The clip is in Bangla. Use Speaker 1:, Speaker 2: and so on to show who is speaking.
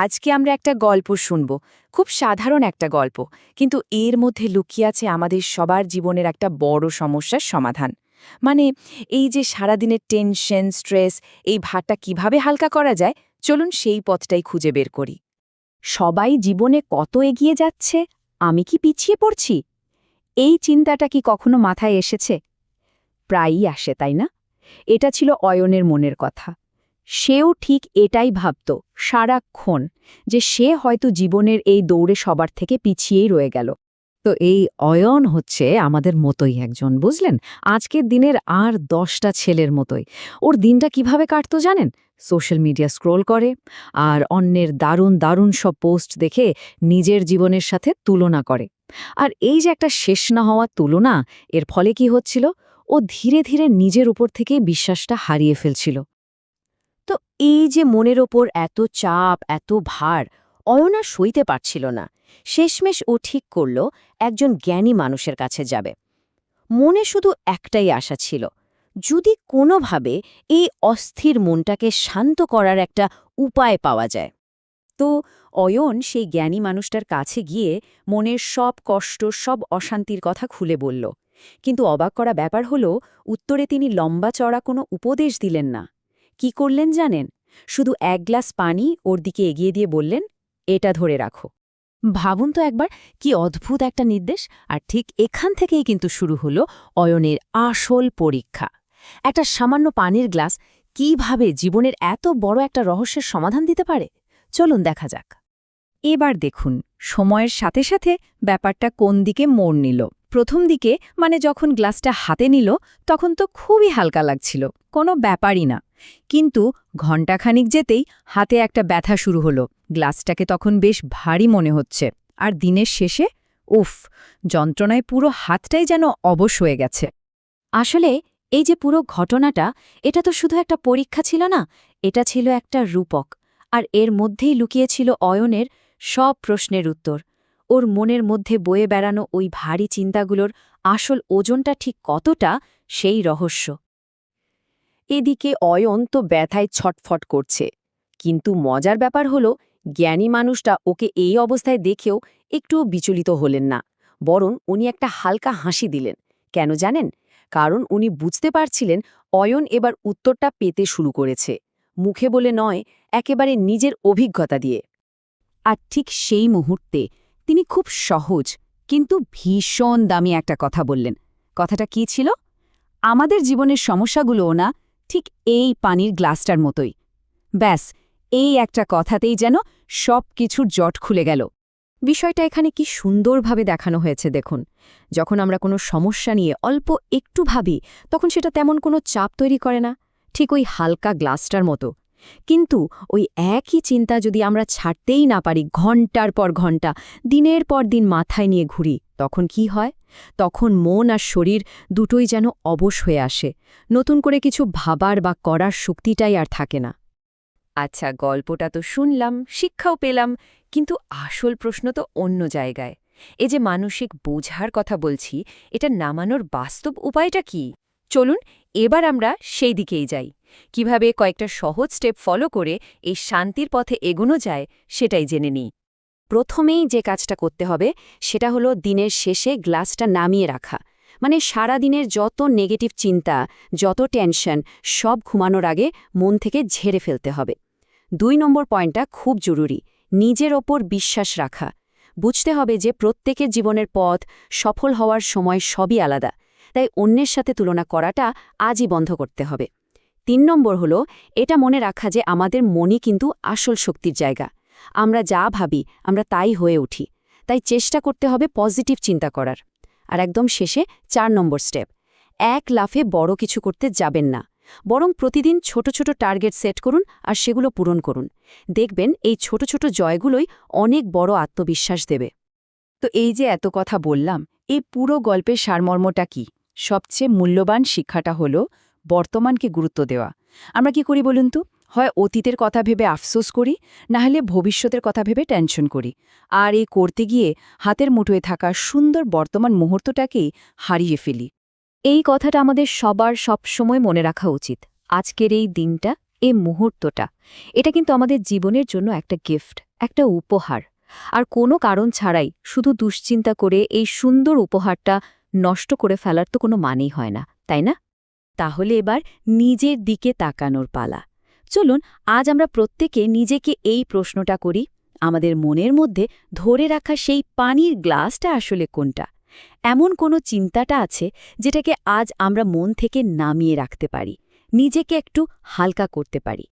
Speaker 1: আজকে আমরা একটা গল্প শুনব। খুব সাধারণ একটা গল্প, কিন্তু এর মধ্যে লুকিয়ে আছে আমাদের সবার জীবনের একটা বড় সমস্যার সমাধান। মানে, এই যে সারাদিনের টেনশন, স্ট্রেস, এই ভারটা কিভাবে হালকা করা যায়, চলুন সেই পথটাই খুঁজে বের করি।
Speaker 2: সবাই জীবনে কত এগিয়ে যাচ্ছে, আমি কি পিছিয়ে পড়ছি? এই চিন্তাটা কি কখনো মাথায় এসেছে? প্রায়ই আসে, তাই না? এটা ছিল অয়নের মনের কথা। সেও ঠিক এটাই ভাবত সারাক্ষণ, যে সে হয়তো জীবনের এই দৌড়ে সবার থেকে পিছিয়েই রয়ে গেল।
Speaker 3: তো এই অয়ন হচ্ছে আমাদের মতোই একজন, বুঝলেন? আজকের দিনের আর 10টা ছেলের মতোই। ওর দিনটা কিভাবে কাটতো জানেন? সোশ্যাল মিডিয়া স্ক্রোল করে, আর অন্যের দারুণ দারুণ সব পোস্ট দেখে নিজের জীবনের সাথে তুলনা করে। আর এই যে একটা শেষ না হওয়া তুলনা, এর ফলে কি হচ্ছিল? ও ধীরে ধীরে নিজের উপর থেকেই বিশ্বাসটা হারিয়ে ফেলছিল।
Speaker 2: তো এই যে মনের ওপর এত চাপ, এত ভার, অয়ন আর সইতে পারছিল না। শেষমেশ ও ঠিক করল একজন জ্ঞানী মানুষের কাছে যাবে। মনে শুধু একটাই আশা ছিল, যদি কোনোভাবে এই অস্থির মনটাকে শান্ত করার একটা উপায় পাওয়া যায়। তো অয়ন সেই জ্ঞানী মানুষটার কাছে গিয়ে মনের সব কষ্ট, সব অশান্তির কথা খুলে বলল। কিন্তু অবাক করা ব্যাপার হলো, উত্তরে তিনি লম্বা চড়া কোনো উপদেশ দিলেন না। কি করলেন জানেন? শুধু এক গ্লাস পানি ওর দিকে এগিয়ে দিয়ে বললেন, এটা ধরে রাখো। ভাবুন তো একবার, কি অদ্ভুত একটা নির্দেশ! আর ঠিক এখান থেকেই কিন্তু শুরু হলো অয়নের আসল পরীক্ষা। একটা সামান্য পানির গ্লাস কিভাবে জীবনের এত বড় একটা রহস্যের সমাধান দিতে পারে, চলুন দেখা যাক। এবার দেখুন, সময়ের সাথে সাথে ব্যাপারটা কোন দিকে মোড় নিল। প্রথম দিকে, মানে যখন গ্লাসটা হাতে নিল, তখন তো খুবই হালকা লাগছিল, কোনো ব্যাপারই না। কিন্তু ঘণ্টাখানিক যেতেই হাতে একটা ব্যথা শুরু হলো। গ্লাসটাকে তখন বেশ ভারী মনে হচ্ছে। আর দিনের শেষে, উফ, যন্ত্রণায় পুরো হাতটাই যেন অবশ হয়ে গেছে। আসলে এই যে পুরো ঘটনাটা, এটা তো শুধু একটা পরীক্ষা ছিল না, এটা ছিল একটা রূপক। আর এর মধ্যেই লুকিয়েছিল অয়নের সব প্রশ্নের উত্তর। ওর মনের মধ্যে বয়ে বেড়ানো ওই ভারী চিন্তাগুলোর আসল ওজনটা ঠিক কতটা, সেই রহস্য। এদিকে অয়ন তো ব্যথায় ছটফট করছে। কিন্তু মজার ব্যাপার হলো, জ্ঞানী মানুষটা ওকে এই অবস্থায় দেখেও একটুও বিচলিত হলেন না। বরং উনি একটা হালকা হাসি দিলেন। কেন জানেন? কারণ উনি বুঝতে পারছিলেন অয়ন এবার উত্তরটা পেতে শুরু করেছে, মুখে বলে নয়, একেবারে নিজের অভিজ্ঞতা দিয়ে। আর ঠিক সেই মুহূর্তে তিনি খুব সহজ কিন্তু ভীষণ দামি একটা কথা বললেন। কথাটা কি ছিল? আমাদের জীবনের সমস্যাগুলোও না ঠিক এই পানির গ্লাসটার মতোই। ব্যাস, এই একটা কথাতেই যেন সব কিছুর জট খুলে গেল। বিষয়টা এখানে কি সুন্দরভাবে দেখানো হয়েছে দেখুন। যখন আমরা কোনো সমস্যা নিয়ে অল্প একটু ভাবি, তখন সেটা তেমন কোনো চাপ তৈরি করে না, ঠিক ওই হালকা গ্লাসটার মতো। কিন্তু ওই একই চিন্তা যদি আমরা ছাড়তেই না পারি, ঘণ্টার পর ঘণ্টা, দিনের পর দিন মাথায় নিয়ে ঘুরি, তখন কি হয়? তখন মন আর শরীর দুটোই যেন অবশ হয়ে আসে। নতুন করে কিছু ভাবার বা করার শক্তিটাই আর থাকে না। আচ্ছা, গল্পটা তো শুনলাম, শিক্ষাও পেলাম, কিন্তু আসল প্রশ্ন তো অন্য জায়গায়। এই যে মানসিক বোঝার কথা বলছি, এটা নামানোর বাস্তব উপায়টা কি? চলুন এবার আমরা সেই দিকেই যাই। কিভাবে কয়েকটা সহজ স্টেপ ফলো করে এই শান্তির পথে এগোনো যায়, সেটাই জেনে নিই। প্রথমেই যে কাজটা করতে হবে, সেটা হলো দিনের শেষে গ্লাসটা নামিয়ে রাখা। মানে সারা দিনের যত নেগেটিভ চিন্তা, যত টেনশন, সব ঘুমানোর আগে মন থেকে ঝেড়ে ফেলতে হবে। 2 নম্বর পয়েন্টটা খুব জরুরি, নিজের ওপর বিশ্বাস রাখা। বুঝতে হবে যে প্রত্যেকের জীবনের পথ, সফল হওয়ার সময় সবই আলাদা, তাই অন্যের সাথে তুলনা করাটা আজই বন্ধ করতে হবে। 3 নম্বর হলো, এটা মনে রাখা যে আমাদের মনই কিন্তু আসল শক্তির জায়গা। আমরা যা ভাবি আমরা তাই হয়ে উঠি, তাই চেষ্টা করতে হবে পজিটিভ চিন্তা করার। আর একদম শেষে 4 নম্বর স্টেপ, এক লাফে বড় কিছু করতে যাবেন না, বরং প্রতিদিন ছোট ছোট টার্গেট সেট করুন আর সেগুলো পূরণ করুন। দেখবেন এই ছোট ছোট জয়গুলোই অনেক বড় আত্মবিশ্বাস দেবে। তো এই যে এত কথা বললাম, এই পুরো গল্পের সারমর্মটা কি? সবচেয়ে মূল্যবান শিক্ষাটা হলো বর্তমানকে গুরুত্ব দেওয়া। আমরা কি করি বলুন তো? হয় অতীতের কথা ভেবে আফসোস করি, না হলে ভবিষ্যতের কথা ভেবে টেনশন করি। আর এই করতে গিয়ে হাতের মুঠোয় থাকা সুন্দর বর্তমান মুহূর্তটাকেই হারিয়ে ফেলি। এই কথাটা আমাদের সবার সবসময় মনে রাখা উচিত। আজকের এই দিনটা, এই মুহূর্তটা, এটা কিন্তু আমাদের জীবনের জন্য একটা গিফট।
Speaker 3: একটা উপহার। আর কোনো কারণ ছাড়াই শুধু দুশ্চিন্তা করে এই সুন্দর উপহারটা নষ্ট করে ফেলার তো কোনো মানেই হয় না, তাই না?
Speaker 1: তাহলে এবার নিজের দিকে তাকানোর পালা। চলুন আজ আমরা প্রত্যেকে নিজেকে এই প্রশ্নটা করি, আমাদের মনের মধ্যে ধরে রাখা সেই পানির গ্লাসটা আসলে কোনটা? এমন কোনো চিন্তাটা আছে যেটাকে আজ আমরা মন থেকে নামিয়ে রাখতে পারি, নিজেকে একটু হালকা করতে পারি।